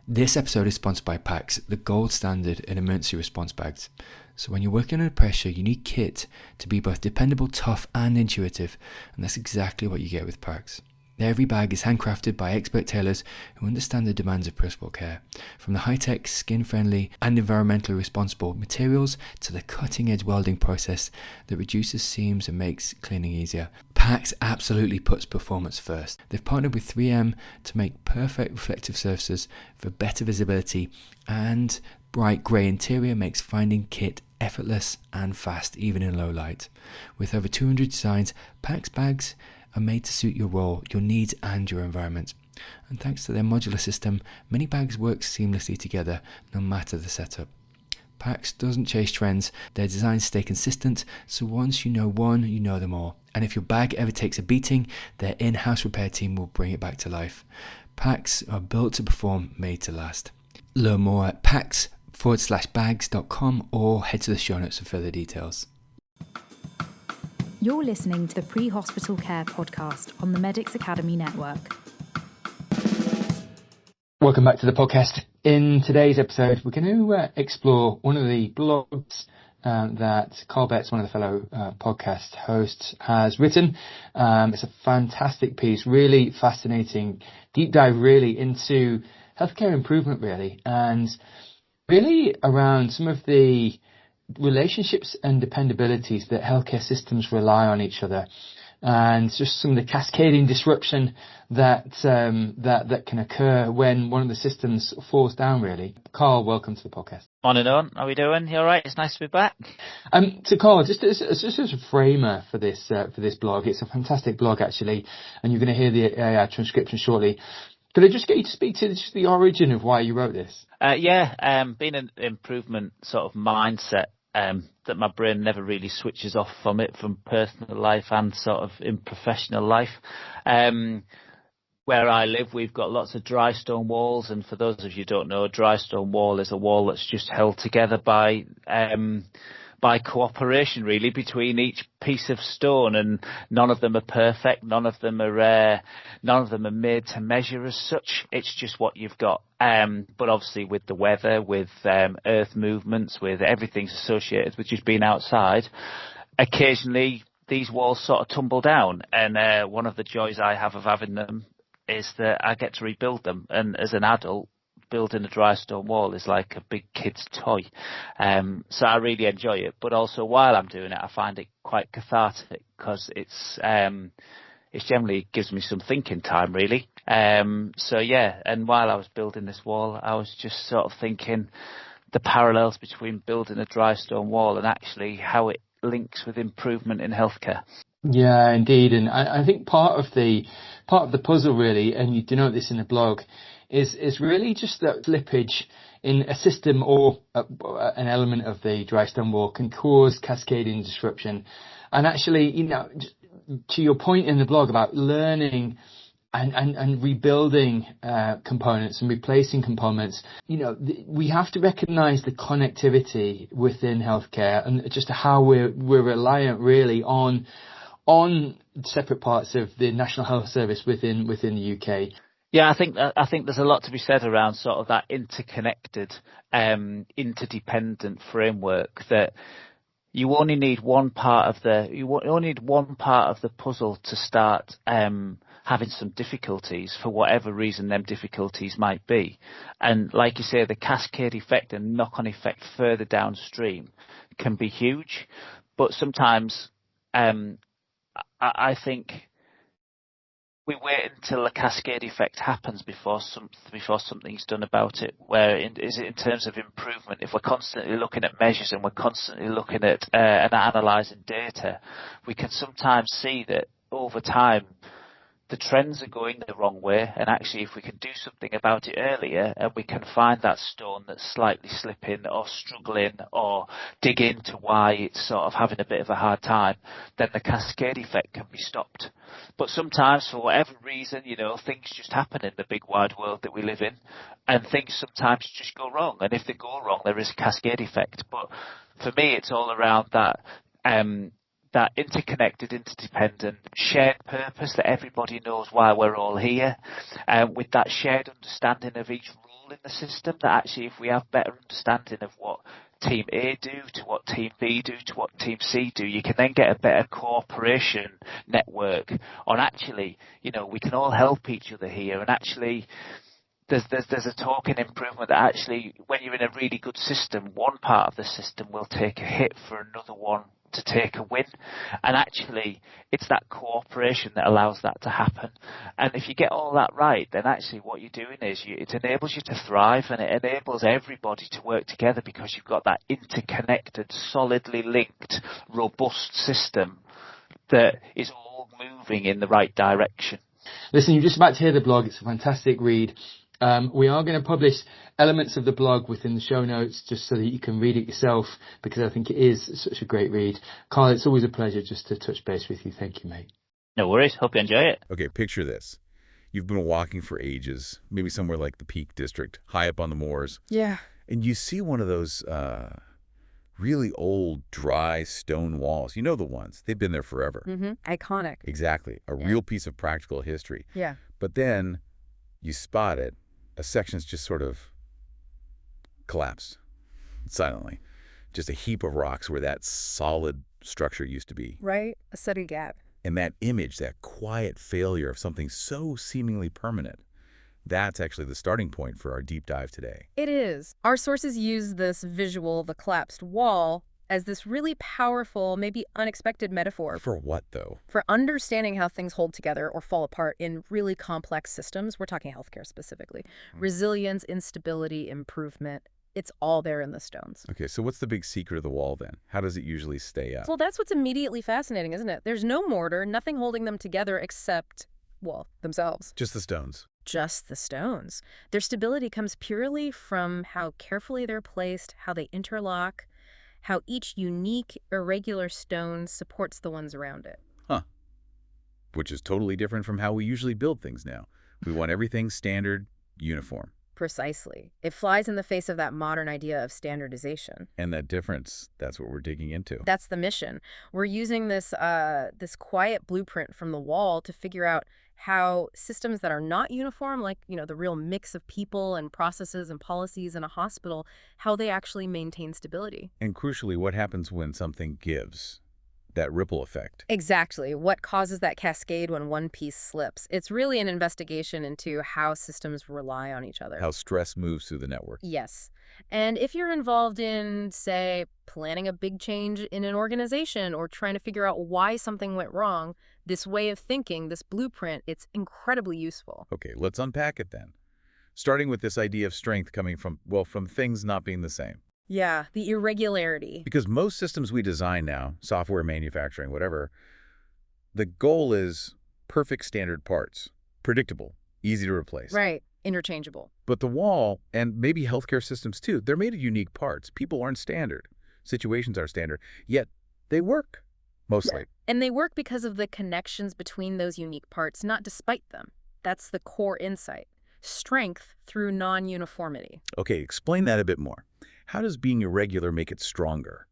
This episode is sponsored by PAX, the gold standard in emergency response bags. So when you're working under pressure, you need kit to be both dependable, tough and intuitive, and that's exactly what you get with PAX. Every bag is handcrafted by expert tailors who understand the demands of personal care, from the high-tech, skin-friendly and environmentally responsible materials to the cutting-edge welding process that reduces seams and makes cleaning easier. PAX absolutely puts performance first. They've partnered with 3M to make perfect reflective surfaces for better visibility, and bright grey interior makes finding kit effortless and fast even in low light. With over 200 designs, PAX bags are made to suit your role, your needs and your environment. And thanks to their modular system, many bags work seamlessly together no matter the setup. PAX doesn't chase trends, their designs stay consistent, so once you know one, you know them all. And if your bag ever takes a beating, their in-house repair team will bring it back to life. PAX are built to perform, made to last. Learn more at pax.bags.com or head to the show notes for further details. You're listening to the Pre-Hospital Care podcast on the Medics Academy Network. Welcome back to the podcast. In today's episode, we're going to explore one of the blogs that Carl Betts, one of the fellow podcast hosts, has written. It's a fantastic piece, really fascinating, deep dive really into healthcare improvement really, and really around some of the relationships and dependabilities that healthcare systems rely on each other, and just some of the cascading disruption that can occur when one of the systems falls down really. Carl, welcome to the podcast. Morning, Owen. How are we doing? You all right? It's nice to be back. So Carl, just as a framer for this blog, it's a fantastic blog actually, and you're going to hear the AI transcription shortly. Could I just get you to speak to just the origin of why you wrote this? Being an improvement sort of mindset, that my brain never really switches off from it, from personal life and sort of in professional life. Where I live, we've got lots of dry stone walls, and for those of you who don't know, a dry stone wall is a wall that's just held together by cooperation really between each piece of stone, and none of them are perfect, none of them are made to measure as such. It's just what you've got. But obviously with the weather, with earth movements, with everything associated with just being outside, occasionally these walls sort of tumble down, and one of the joys I have of having them is that I get to rebuild them, and as an adult, building a dry stone wall is like a big kid's toy. So I really enjoy it, but also while I'm doing it, I find it quite cathartic because it generally gives me some thinking time really. And while I was building this wall, I was just sort of thinking the parallels between building a dry stone wall and actually how it links with improvement in healthcare. Yeah, indeed. And I think part of the puzzle really, and you denote this in the blog, is really just that slippage in a system or an element of the dry stone wall can cause cascading disruption. And actually, to your point in the blog about learning and rebuilding components and replacing components, we have to recognize the connectivity within healthcare and just how we're reliant really on separate parts of the National Health Service within the UK. Yeah, I think there's a lot to be said around sort of that interconnected, interdependent framework, that you only need one part of the puzzle to start having some difficulties for whatever reason them difficulties might be. And like you say, the cascade effect and knock-on effect further downstream can be huge. But sometimes I think we wait until the cascade effect happens before something's done about it. Is it in terms of improvement? If we're constantly looking at measures and we're constantly looking at and analysing data, we can sometimes see that over time the trends are going the wrong way, and actually if we can do something about it earlier and we can find that stone that's slightly slipping or struggling or dig into why it's sort of having a bit of a hard time, then the cascade effect can be stopped. But sometimes for whatever reason, things just happen in the big wide world that we live in, and things sometimes just go wrong, and if they go wrong there is a cascade effect. But for me it's all around that that interconnected, interdependent, shared purpose that everybody knows why we're all here, with that shared understanding of each role role in the system, that actually if we have better understanding of what Team A do to what Team B do to what Team C do, you can then get a better cooperation network on actually, we can all help each other here, and actually there's a token improvement that actually when you're in a really good system, one part of the system will take a hit for another one to take a win, and actually it's that cooperation that allows that to happen. And if you get all that right, then actually what you're doing is it enables you to thrive, and it enables everybody to work together because you've got that interconnected, solidly linked, robust system that is all moving in the right direction. Listen, you're just about to hear the blog. It's a fantastic read. We are going to publish elements of the blog within the show notes just so that you can read it yourself, because I think it is such a great read. Carl, it's always a pleasure just to touch base with you. Thank you, mate. No worries. Hope you enjoy it. Okay, picture this. You've been walking for ages, maybe somewhere like the Peak District, high up on the moors. Yeah. And you see one of those really old, dry stone walls. You know the ones. They've been there forever. Mm-hmm. Iconic. Exactly. A real piece of practical history. Yeah. But then you spot it. A section's just sort of collapsed silently. Just a heap of rocks where that solid structure used to be. Right? A steady gap. And that image, that quiet failure of something so seemingly permanent, that's actually the starting point for our deep dive today. It is. Our sources use this visual, the collapsed wall, as this really powerful, maybe unexpected metaphor. For what, though? For understanding how things hold together or fall apart in really complex systems. We're talking healthcare specifically. Resilience, instability, improvement. It's all there in the stones. Okay, so what's the big secret of the wall then? How does it usually stay up? Well, that's what's immediately fascinating, isn't it? There's no mortar, nothing holding them together except, well, themselves. Just the stones. Just the stones. Their stability comes purely from how carefully they're placed, how they interlock, how each unique, irregular stone supports the ones around it. Huh. Which is totally different from how we usually build things now. We want everything standard, uniform. Precisely. It flies in the face of that modern idea of standardization. And that difference, that's what we're digging into. That's the mission. We're using this quiet blueprint from the wall to figure out how systems that are not uniform, like, the real mix of people and processes and policies in a hospital, how they actually maintain stability. And crucially, what happens when something gives? That ripple effect. Exactly. What causes that cascade when one piece slips? It's really an investigation into how systems rely on each other. How stress moves through the network. Yes. And if you're involved in, say, planning a big change in an organization or trying to figure out why something went wrong, this way of thinking, this blueprint, it's incredibly useful. Okay, let's unpack it then. Starting with this idea of strength coming from things not being the same. Yeah, the irregularity. Because most systems we design now, software, manufacturing, whatever, the goal is perfect standard parts, predictable, easy to replace. Right, interchangeable. But the wall, and maybe healthcare systems too, they're made of unique parts. People aren't standard. Situations are standard. Yet they work, mostly. Yeah. And they work because of the connections between those unique parts, not despite them. That's the core insight. Strength through non-uniformity. Okay, explain that a bit more. How does being irregular make it stronger?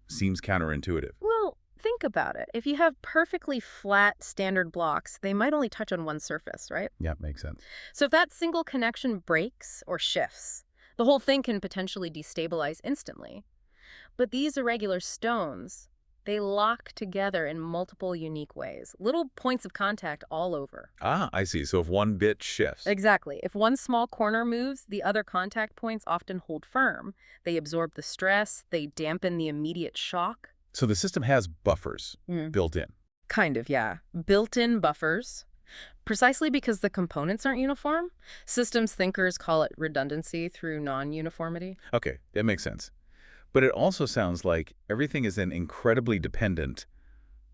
Seems counterintuitive. Well, think about it. If you have perfectly flat standard blocks, they might only touch on one surface, right? Yeah, makes sense. So if that single connection breaks or shifts, the whole thing can potentially destabilize instantly. But these irregular stones, they lock together in multiple unique ways. Little points of contact all over. Ah, I see. So if one bit shifts. Exactly. If one small corner moves, the other contact points often hold firm. They absorb the stress. They dampen the immediate shock. So the system has buffers built in. Kind of, yeah. Built-in buffers. Precisely because the components aren't uniform. Systems thinkers call it redundancy through non-uniformity. Okay, that makes sense. But it also sounds like everything is then incredibly dependent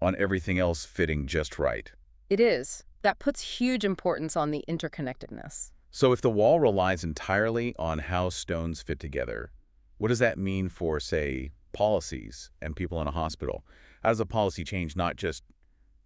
on everything else fitting just right. It is. That puts huge importance on the interconnectedness. So if the wall relies entirely on how stones fit together, what does that mean for, say, policies and people in a hospital? How does a policy change not just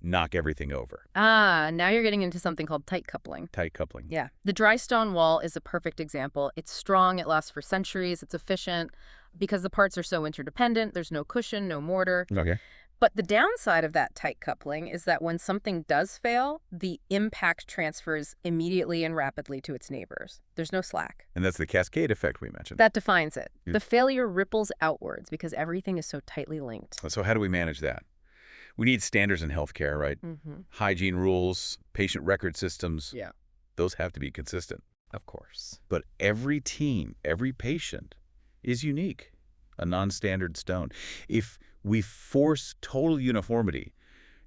knock everything over? Now you're getting into something called tight coupling. Tight coupling. Yeah. The dry stone wall is a perfect example. It's strong, it lasts for centuries, it's efficient. Because the parts are so interdependent, there's no cushion, no mortar. Okay. But the downside of that tight coupling is that when something does fail, the impact transfers immediately and rapidly to its neighbors. There's no slack. And that's the cascade effect we mentioned. That defines it. Yeah. The failure ripples outwards because everything is so tightly linked. So how do we manage that? We need standards in healthcare, right? Hygiene rules, patient record systems. Yeah. Those have to be consistent. Of course. But every team, every patient is unique, a non-standard stone. If we force total uniformity,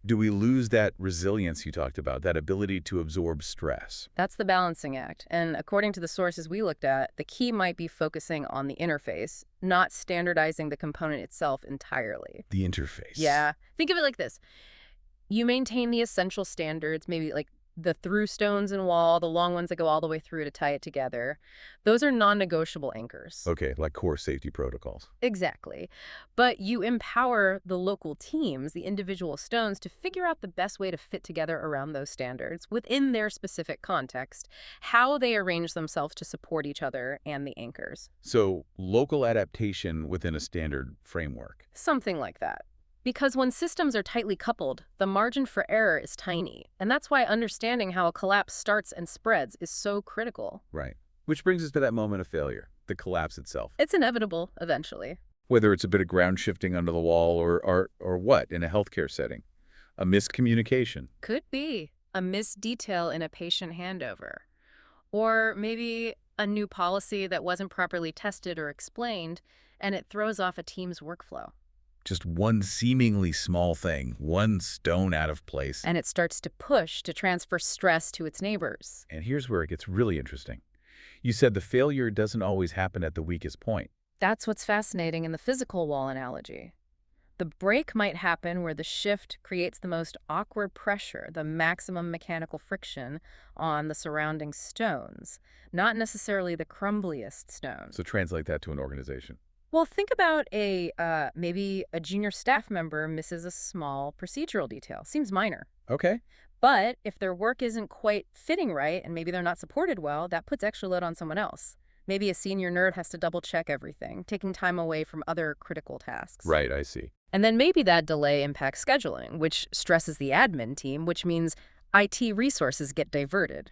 do we lose that resilience you talked about, that ability to absorb stress? That's the balancing act. And according to the sources we looked at, the key might be focusing on the interface, not standardizing the component itself entirely. The interface. Yeah. Think of it like this. You maintain the essential standards, maybe like the through stones and wall, the long ones that go all the way through to tie it together. Those are non-negotiable anchors. Okay, like core safety protocols. Exactly. But you empower the local teams, the individual stones, to figure out the best way to fit together around those standards within their specific context, how they arrange themselves to support each other and the anchors. So local adaptation within a standard framework. Something like that. Because when systems are tightly coupled, the margin for error is tiny. And that's why understanding how a collapse starts and spreads is so critical. Right. Which brings us to that moment of failure, the collapse itself. It's inevitable, eventually. Whether it's a bit of ground shifting under the wall or what in a healthcare setting. A miscommunication. Could be a missed detail in a patient handover. Or maybe a new policy that wasn't properly tested or explained, and it throws off a team's workflow. Just one seemingly small thing, one stone out of place. And it starts to push to transfer stress to its neighbors. And here's where it gets really interesting. You said the failure doesn't always happen at the weakest point. That's what's fascinating in the physical wall analogy. The break might happen where the shift creates the most awkward pressure, the maximum mechanical friction on the surrounding stones, not necessarily the crumbliest stones. So translate that to an organization. Well, think about maybe a junior staff member misses a small procedural detail. Seems minor. Okay. But if their work isn't quite fitting right and maybe they're not supported well, that puts extra load on someone else. Maybe a senior nerd has to double-check everything, taking time away from other critical tasks. Right, I see. And then maybe that delay impacts scheduling, which stresses the admin team, which means IT resources get diverted.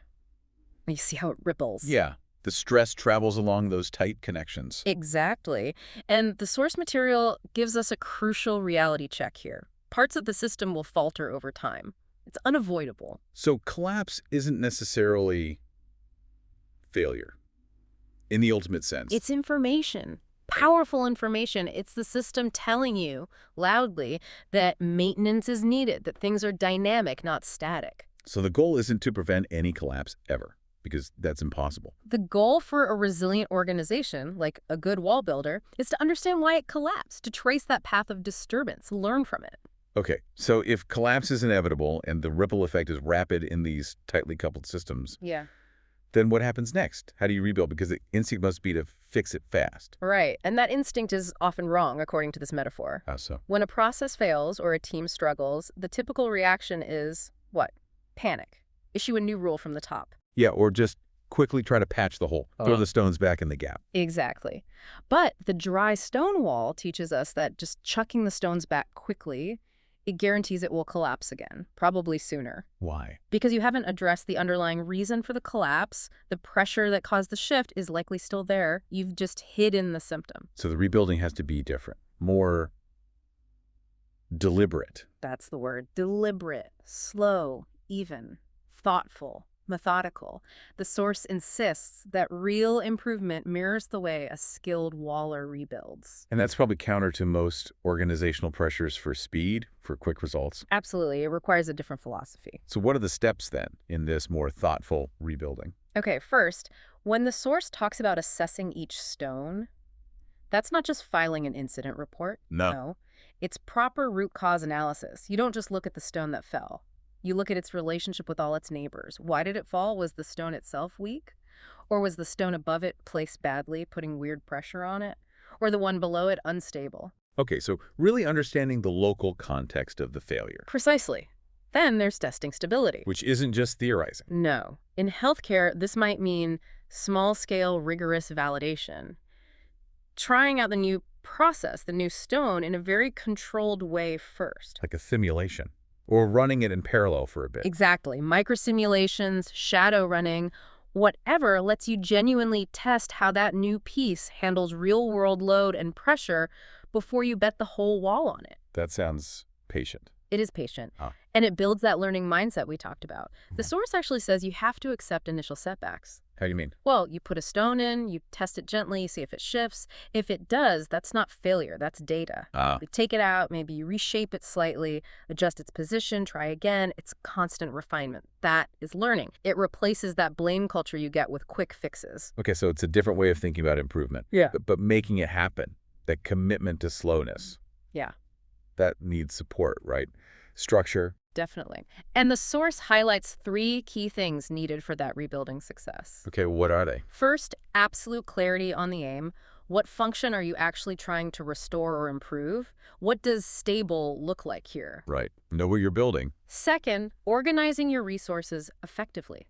You see how it ripples. Yeah. The stress travels along those tight connections. Exactly. And the source material gives us a crucial reality check here. Parts of the system will falter over time. It's unavoidable. So collapse isn't necessarily failure in the ultimate sense. It's information. Powerful information. It's the system telling you loudly that maintenance is needed, that things are dynamic, not static. So the goal isn't to prevent any collapse ever, because that's impossible. The goal for a resilient organization, like a good wall builder, is to understand why it collapsed, to trace that path of disturbance, learn from it. Okay, so if collapse is inevitable and the ripple effect is rapid in these tightly coupled systems, Yeah. then what happens next? How do you rebuild? Because the instinct must be to fix it fast. Right, and that instinct is often wrong, according to this metaphor. How so? When a process fails or a team struggles, the typical reaction is, what? Panic. Issue a new rule from the top. Yeah, or just quickly try to patch the hole, throw the stones back in the gap. Exactly. But the dry stone wall teaches us that just chucking the stones back quickly, it guarantees it will collapse again, probably sooner. Why? Because you haven't addressed the underlying reason for the collapse, the pressure that caused the shift is likely still there. You've just hidden the symptom. So the rebuilding has to be different, more deliberate. That's the word. Deliberate, slow, even, thoughtful, methodical. The source insists that real improvement mirrors the way a skilled waller rebuilds. And that's probably counter to most organizational pressures for speed, for quick results. Absolutely. It requires a different philosophy. So what are the steps then in this more thoughtful rebuilding? Okay, first, when the source talks about assessing each stone, that's not just filing an incident report. No. It's proper root cause analysis. You don't just look at the stone that fell. You look at its relationship with all its neighbors. Why did it fall? Was the stone itself weak? Or was the stone above it placed badly, putting weird pressure on it? Or the one below it unstable? Okay, so really understanding the local context of the failure. Precisely. Then there's testing stability. Which isn't just theorizing. No. In healthcare, this might mean small-scale, rigorous validation. Trying out the new process the new stone in a very controlled way first. Like a simulation. Or running it in parallel for a bit. Exactly. Microsimulations, shadow running, whatever lets you genuinely test how that new piece handles real-world load and pressure before you bet the whole wall on it. That sounds patient. It is patient. Ah. And it builds that learning mindset we talked about. The source actually says you have to accept initial setbacks. How do you mean? Well, you put a stone in, you test it gently, see if it shifts. If it does, that's not failure, that's data. You take it out, maybe you reshape it slightly, adjust its position, try again. It's constant refinement. That is learning. It replaces that blame culture you get with quick fixes. Okay, so it's a different way of thinking about improvement. Yeah. But making it happen, that commitment to slowness. Yeah. That needs support, right? Structure. Definitely. And the source highlights 3 key things needed for that rebuilding success. Okay, what are they? First, absolute clarity on the aim. What function are you actually trying to restore or improve? What does stable look like here? Right. Know what you're building. Second, organizing your resources effectively.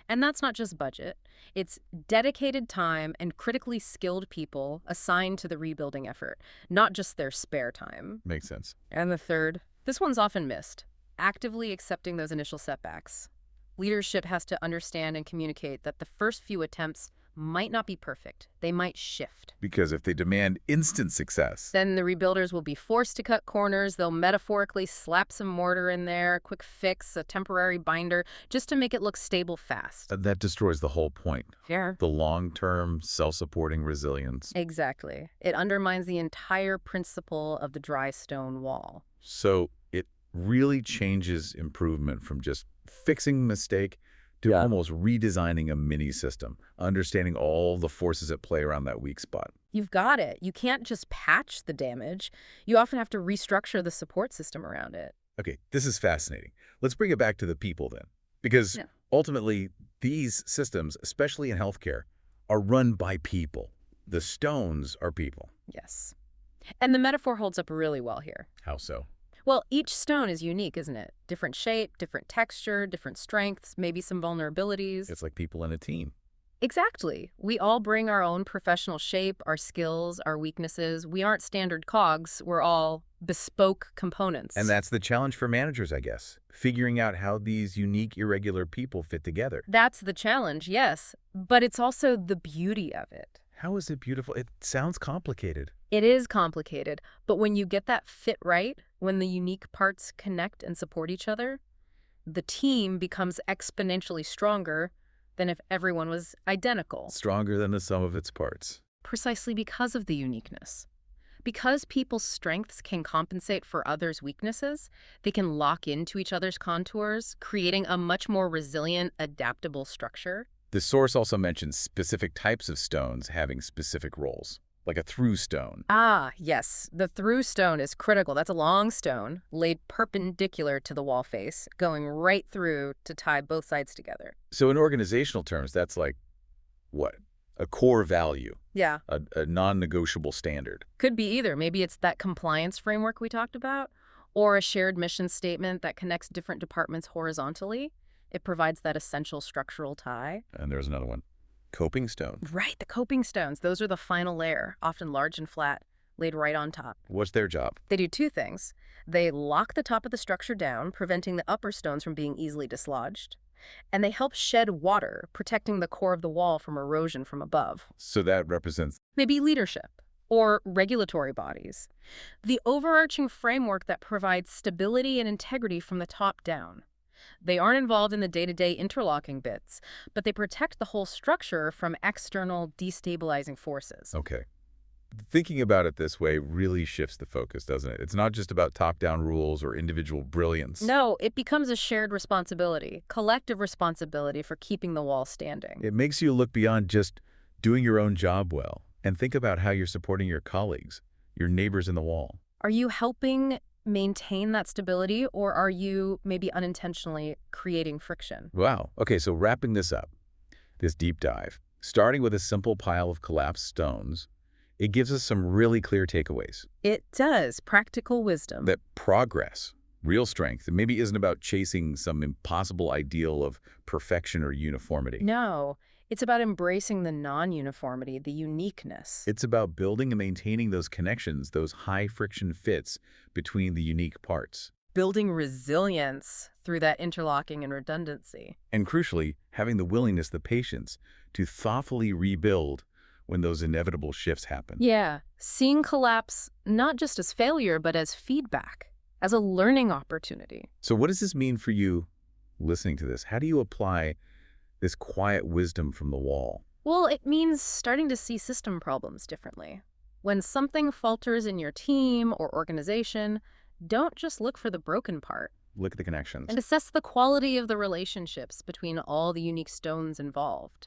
And that's not just budget. It's dedicated time and critically skilled people assigned to the rebuilding effort, not just their spare time. Makes sense. And the third, this one's often missed, actively accepting those initial setbacks. Leadership has to understand and communicate that the first few attempts might not be perfect. They might shift. Because if they demand instant success, Then the rebuilders will be forced to cut corners. They'll metaphorically slap some mortar in there, a quick fix, a temporary binder, just to make it look stable fast. that destroys the whole point. Yeah. The long-term, self-supporting resilience. Exactly. It undermines the entire principle of the dry stone wall. So it really changes improvement from just fixing mistake to almost redesigning a mini system, understanding all the forces at play around that weak spot. You've got it. You can't just patch the damage. You often have to restructure the support system around it. Okay, this is fascinating. Let's bring it back to the people then. Because ultimately, these systems, especially in healthcare, are run by people. The stones are people. Yes. And the metaphor holds up really well here. How so? Well, each stone is unique, isn't it? Different shape, different texture, different strengths, maybe some vulnerabilities. It's like people in a team. Exactly. We all bring our own professional shape, our skills, our weaknesses. We aren't standard cogs. We're all bespoke components. And that's the challenge for managers, I guess. Figuring out how these unique, irregular people fit together. That's the challenge, yes. But it's also the beauty of it. How is it beautiful? It sounds complicated. It is complicated, but when you get that fit right, when the unique parts connect and support each other, the team becomes exponentially stronger than if everyone was identical. Stronger than the sum of its parts. Precisely because of the uniqueness. Because people's strengths can compensate for others' weaknesses, they can lock into each other's contours, creating a much more resilient, adaptable structure. The source also mentions specific types of stones having specific roles, like a through stone. Ah, yes. The through stone is critical. That's a long stone laid perpendicular to the wall face, going right through to tie both sides together. So in organizational terms, that's like, what? A core value. Yeah. A non-negotiable standard. Could be either. Maybe it's that compliance framework we talked about, or a shared mission statement that connects different departments horizontally. It provides that essential structural tie. And there's another one. Coping stone. Right, the coping stones. Those are the final layer, often large and flat, laid right on top. What's their job? They do 2 things. They lock the top of the structure down, preventing the upper stones from being easily dislodged. And they help shed water, protecting the core of the wall from erosion from above. So that represents... Maybe leadership or regulatory bodies. The overarching framework that provides stability and integrity from the top down. They aren't involved in the day-to-day interlocking bits, but they protect the whole structure from external destabilizing forces. Okay. Thinking about it this way really shifts the focus, doesn't it? It's not just about top-down rules or individual brilliance. No, it becomes a shared responsibility, collective responsibility for keeping the wall standing. It makes you look beyond just doing your own job well and think about how you're supporting your colleagues, your neighbors in the wall. Are you helping maintain that stability, or are you maybe unintentionally creating friction? Wow. Okay, so wrapping this up, this deep dive, starting with a simple pile of collapsed stones, it gives us some really clear takeaways. It does. Practical wisdom. That progress, real strength, it maybe isn't about chasing some impossible ideal of perfection or uniformity. No, It's about embracing the non-uniformity, the uniqueness. It's about building and maintaining those connections, those high-friction fits between the unique parts. Building resilience through that interlocking and redundancy. And crucially, having the willingness, the patience, to thoughtfully rebuild when those inevitable shifts happen. Yeah, seeing collapse not just as failure, but as feedback, as a learning opportunity. So what does this mean for you listening to this? How do you apply this quiet wisdom from the wall? Well, it means starting to see system problems differently. When something falters in your team or organization, don't just look for the broken part. Look at the connections. And assess the quality of the relationships between all the unique stones involved.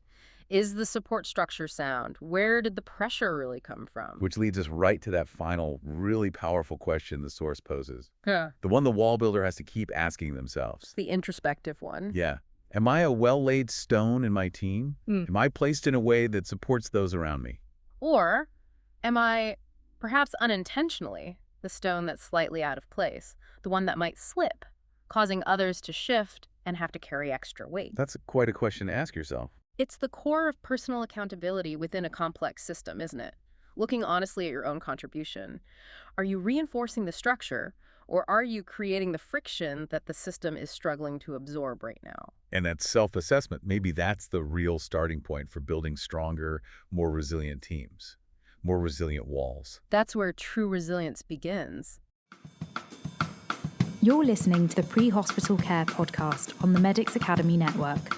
Is the support structure sound? Where did the pressure really come from? Which leads us right to that final, really powerful question the source poses. Yeah. The one the wall builder has to keep asking themselves. The introspective one. Yeah. Am I a well-laid stone in my team? Am I placed in a way that supports those around me? Or am I, perhaps unintentionally, the stone that's slightly out of place, the one that might slip, causing others to shift and have to carry extra weight? That's quite a question to ask yourself. It's the core of personal accountability within a complex system, isn't it? Looking honestly at your own contribution. Are you reinforcing the structure, or are you creating the friction that the system is struggling to absorb right now? And that self-assessment, maybe that's the real starting point for building stronger, more resilient teams, more resilient walls. That's where true resilience begins. You're listening to the Pre-Hospital Care podcast on the Medics Academy Network.